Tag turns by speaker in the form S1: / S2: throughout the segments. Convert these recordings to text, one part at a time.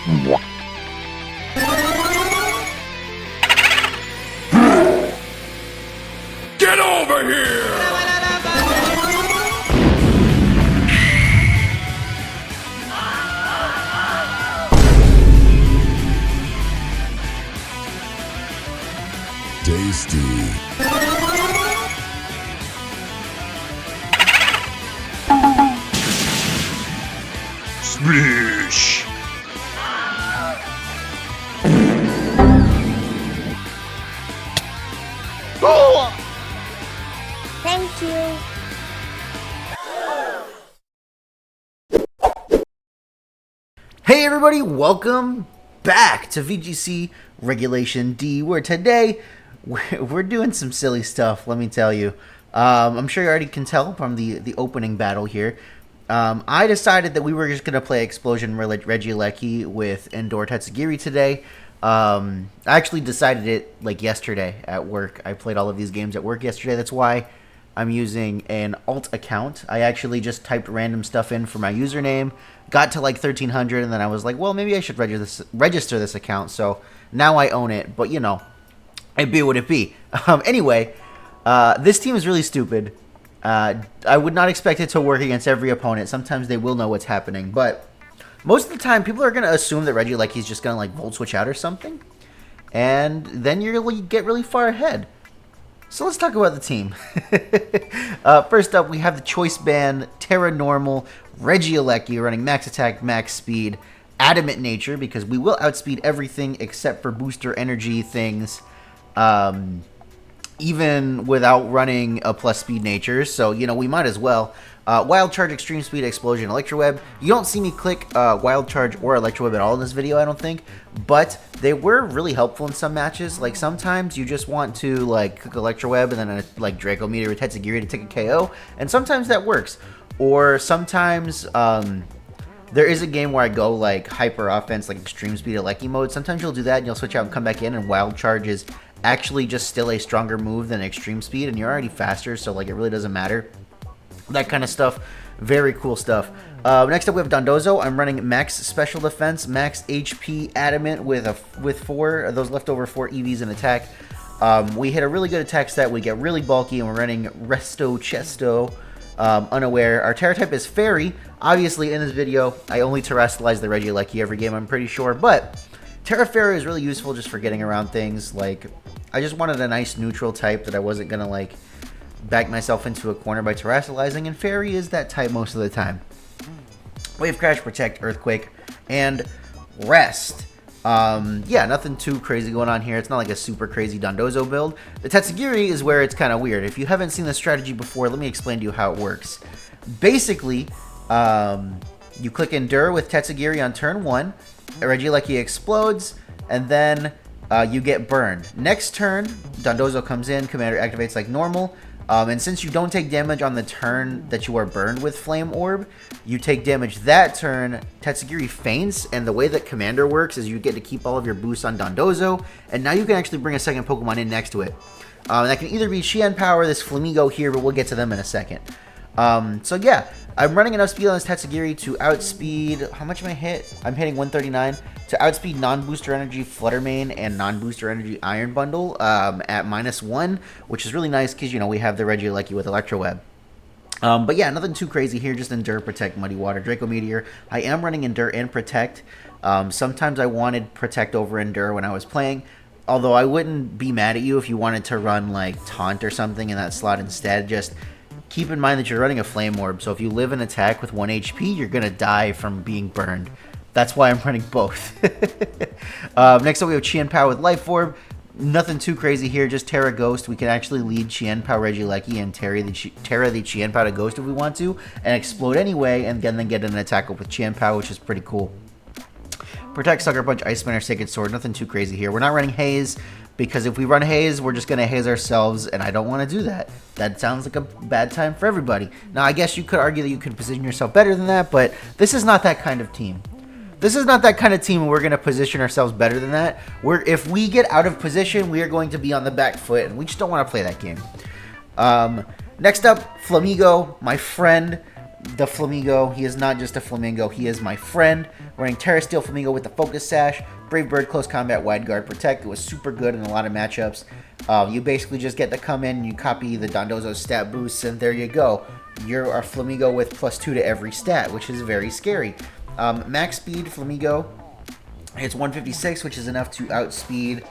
S1: Get over here!
S2: Tasty.
S1: Splish! Oh!
S3: Thank you.
S4: Hey everybody, welcome back to VGC Regulation D, where today we're doing some silly stuff, let me tell you. I'm sure you already can tell from the opening battle here. I decided that we were just going to play Explosion Regieleki with Indoor Tatsugiri today. I actually decided it like yesterday at work. I played all of these games at work yesterday. That's why I'm using an alt account. I actually just typed random stuff in for my username, got to like 1300, and then I was like, well, maybe I should register this account. So now I own it, but you know, it be what it be. Anyway, this team is really stupid. I would not expect it to work against every opponent. Sometimes they will know what's happening, but most of the time, people are going to assume that Regieleki's just going to like Volt Switch out or something, and then you're going to get really far ahead. So let's talk about the team. First up, we have the Choice Band, Terra Normal, Regieleki running max attack, max speed, Adamant Nature, because we will outspeed everything except for booster energy things, even without running a plus speed nature, so, you know, we might as well. Wild Charge, Extreme Speed, Explosion, Electroweb. You don't see me click Wild Charge or Electroweb at all in this video, I don't think, but they were really helpful in some matches. Like, sometimes you just want to, like, click Electroweb and then, like, Draco Meteor or Tatsugiri to take a KO, and sometimes that works. Or sometimes, there is a game where I go, like, hyper offense, like Extreme Speed, Eleki mode. Sometimes you'll do that and you'll switch out and come back in, and Wild Charge is actually just still a stronger move than Extreme Speed, and you're already faster, so, like, it really doesn't matter. That kind of stuff. Very cool stuff. Next up, we have Dondozo. I'm running max special defense, max HP, adamant with four those leftover 4 EVs in attack. We hit a really good attack stat. We get really bulky, and we're running Resto Chesto. Unaware. Our Terra type is Fairy. Obviously, in this video, I only terrestrialize the Regieleki every game, I'm pretty sure, but Terra Fairy is really useful just for getting around things. Like, I just wanted a nice neutral type that I wasn't gonna, like, back myself into a corner by terrestrializing, and Fairy is that type most of the time. Wave Crash, Protect, Earthquake, and Rest. Yeah, nothing too crazy going on here. It's not like a super crazy Dondozo build. The Tatsugiri is where it's kind of weird. If you haven't seen the strategy before, let me explain to you how it works. Basically, you click Endure with Tatsugiri on turn 1, Regieleki explodes, and then you get burned. Next turn, Dondozo comes in, Commander activates like normal, and since you don't take damage on the turn that you are burned with Flame Orb, you take damage that turn. Tatsugiri faints, and the way that Commander works is you get to keep all of your boosts on Dondozo, and now you can actually bring a second Pokemon in next to it. That can either be Xian Power, this Flamigo here, but we'll get to them in a second. So yeah, I'm running enough speed on this Tatsugiri to outspeed, how much am I hit? I'm hitting 139, to outspeed non-booster energy Fluttermane and non-booster energy Iron Bundle at -1, which is really nice because, you know, we have the Regieleki with Electroweb. But yeah, nothing too crazy here, just Endure, Protect, Muddy Water, Draco Meteor. I am running Endure and Protect. Sometimes I wanted Protect over Endure when I was playing, although I wouldn't be mad at you if you wanted to run like Taunt or something in that slot instead. Just keep in mind that you're running a Flame Orb, so if you live an attack with 1 HP, you're going to die from being burned. That's why I'm running both. Next up, we have Qian Pao with Life Orb. Nothing too crazy here, just Terra Ghost. We can actually lead Qian Pao Regieleki and Terra the Qian Pao to Ghost if we want to, and explode anyway, and then get an attack up with Qian Pao, which is pretty cool. Protect, Sucker Punch, Iceman, or Sacred Sword. Nothing too crazy here. We're not running Haze, because if we run Haze, we're just going to haze ourselves, and I don't want to do that. That sounds like a bad time for everybody. Now, I guess you could argue that you could position yourself better than that, but this is not that kind of team. This is not that kind of team where we're going to position ourselves better than that. If we get out of position, we are going to be on the back foot, and we just don't want to play that game. Next up, Flamigo, my friend. the Flamingo. He is not just a Flamingo, he is my friend. Running Terra Steel Flamingo with the Focus Sash, Brave Bird, Close Combat, Wide Guard, Protect. It was super good in a lot of matchups. You basically just get to come in, you copy the Dondozo stat boosts, and there you go. You're a Flamingo with +2 to every stat, which is very scary. Max speed Flamingo hits 156, which is enough to outspeed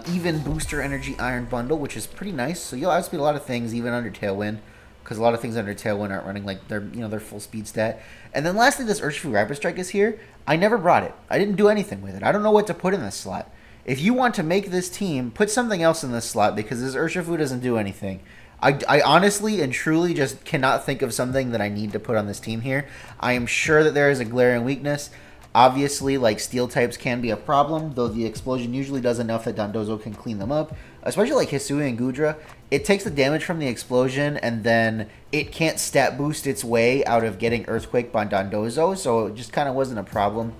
S4: even Booster Energy Iron Bundle, which is pretty nice. So you'll outspeed a lot of things, even under Tailwind, because a lot of things under Tailwind aren't running like their full speed stat. And then lastly, this Urshifu Rapid Strike is here. I never brought it. I didn't do anything with it. I don't know what to put in this slot. If you want to make this team, put something else in this slot, because this Urshifu doesn't do anything. I honestly and truly just cannot think of something that I need to put on this team here. I am sure that there is a glaring weakness. Obviously, like, steel types can be a problem, though the explosion usually does enough that Dondozo can clean them up. Especially like Hisui and Gudra. It takes the damage from the explosion, and then it can't stat boost its way out of getting Earthquake by Dondozo, so it just kind of wasn't a problem.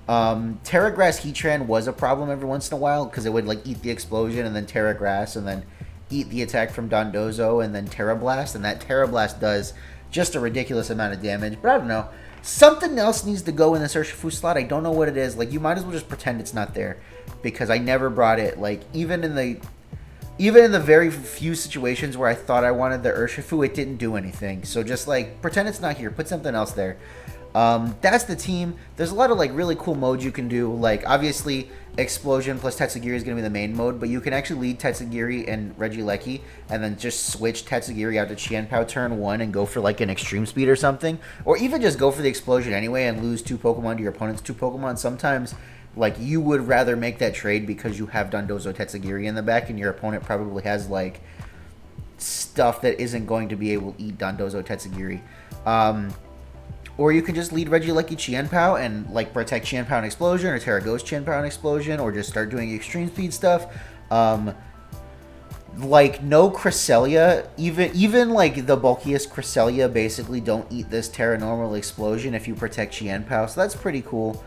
S4: Terra Grass Heatran was a problem every once in a while, because it would like eat the explosion, and then Terra Grass, and then eat the attack from Dondozo, and then Terra Blast, and that Terra Blast does just a ridiculous amount of damage. But I don't know. Something else needs to go in this Urshifu slot. I don't know what it is. Like, you might as well just pretend it's not there, because I never brought it. Like, even in the very few situations where I thought I wanted the Urshifu, it didn't do anything. So just like pretend it's not here. Put something else there. That's the team. There's a lot of like really cool modes you can do. Like, obviously Explosion plus Tatsugiri is going to be the main mode, but you can actually lead Tatsugiri and Regieleki and then just switch Tatsugiri out to Qianpao turn 1 and go for like an extreme speed or something, or even just go for the explosion anyway and lose 2 Pokemon to your opponent's 2 Pokemon. Sometimes like you would rather make that trade because you have Dondozo Tatsugiri in the back and your opponent probably has like stuff that isn't going to be able to eat Dondozo Tatsugiri. Or you can just lead Regieleki Qianpao and like protect Qianpao and Explosion, or Terra Ghost Qianpao and Explosion, or just start doing extreme speed stuff. Like no Cresselia, even like the bulkiest Cresselia basically don't eat this Terra Normal Explosion if you protect Qianpao, so that's pretty cool.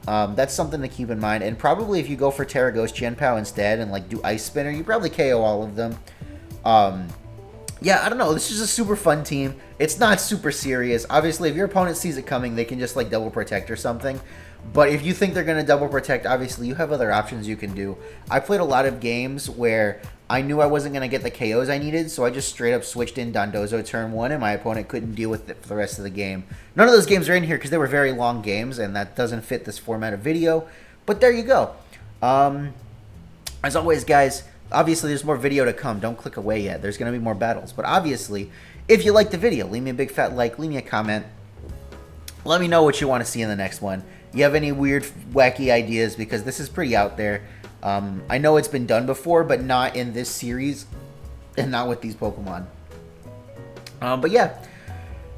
S4: That's something to keep in mind. And probably if you go for Terra Ghost Qianpao instead and like do Ice Spinner, you probably KO all of them. Yeah, I don't know. This is a super fun team. It's not super serious. Obviously, if your opponent sees it coming, they can just like double protect or something. But if you think they're going to double protect, obviously you have other options you can do. I played a lot of games where I knew I wasn't going to get the KOs I needed, so I just straight up switched in Dondozo turn 1, and my opponent couldn't deal with it for the rest of the game. None of those games are in here because they were very long games, and that doesn't fit this format of video. But there you go. As always, guys, obviously there's more video to come. Don't click away yet. There's going to be more battles. But obviously, if you liked the video, leave me a big fat like, leave me a comment. Let me know what you want to see in the next one. You have any weird, wacky ideas, because this is pretty out there. I know it's been done before, but not in this series and not with these Pokemon. But yeah,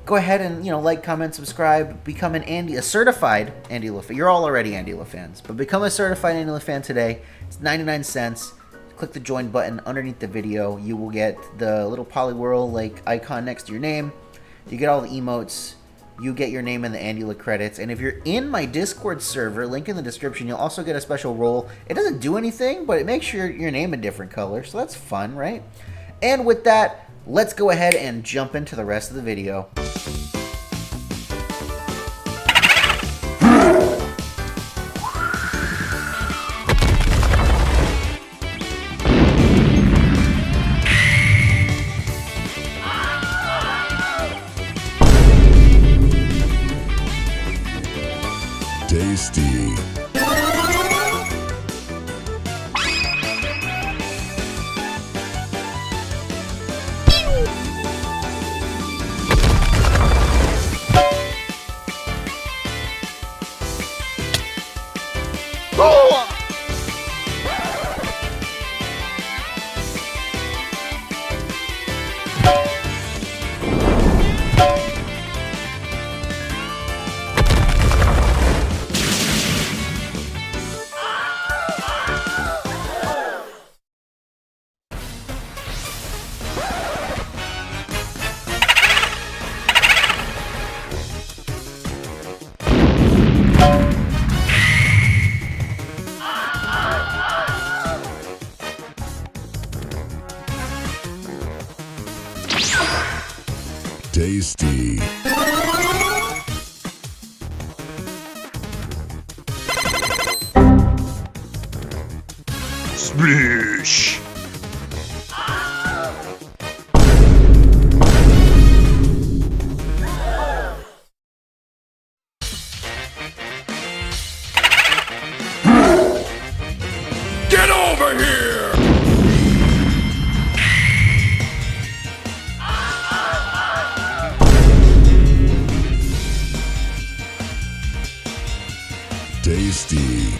S4: go ahead and, you know, like, comment, subscribe, become a certified AndyLa fan. You're all already AndyLa fans, but become a certified AndyLa fan today. It's 99 cents. Click the join button underneath the video. You will get the little Poliwhirl like icon next to your name. You get all the emotes. You get your name in the AndyLa credits. And if you're in my Discord server, link in the description, you'll also get a special role. It doesn't do anything, but it makes your name a different color, so that's fun, right? And with that, let's go ahead and jump into the rest of the video.
S1: Tasty. Splish! Get over here! Tasty.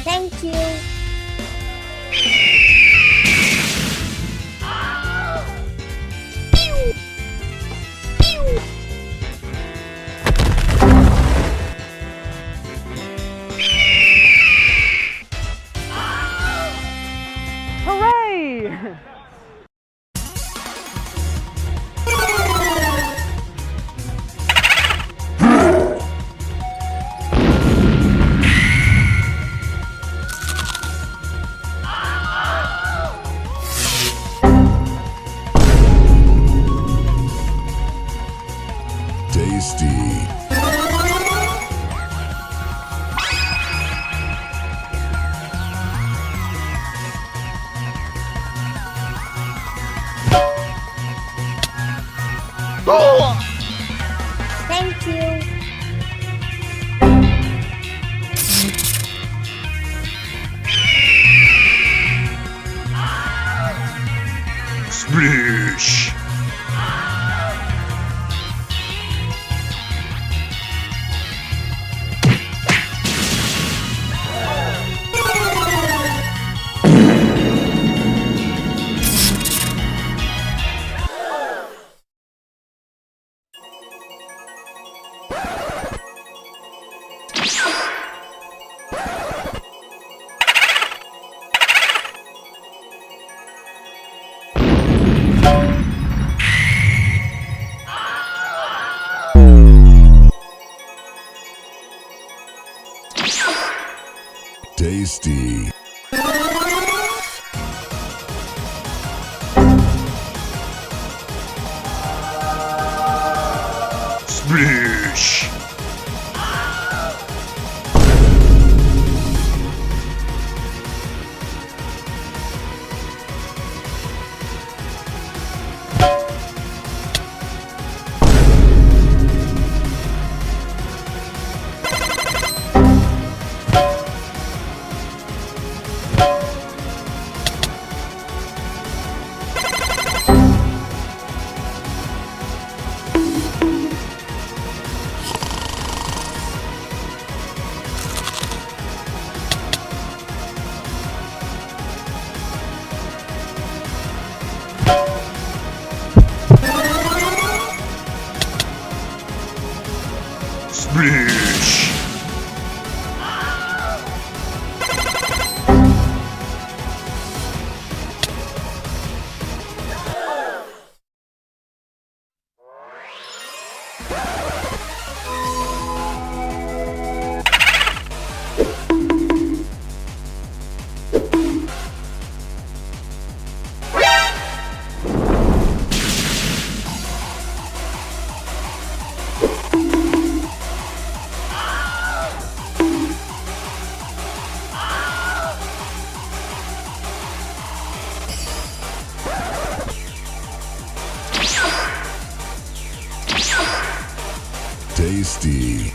S3: Thank you.
S2: Hooray!
S1: Tasty.
S3: Thank you.
S1: Splish! Tasty. Splish! Splish! Tasty.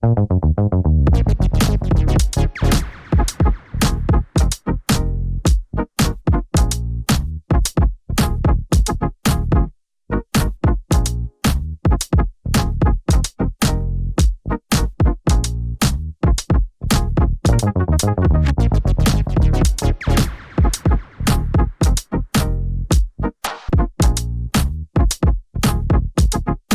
S5: Thank you.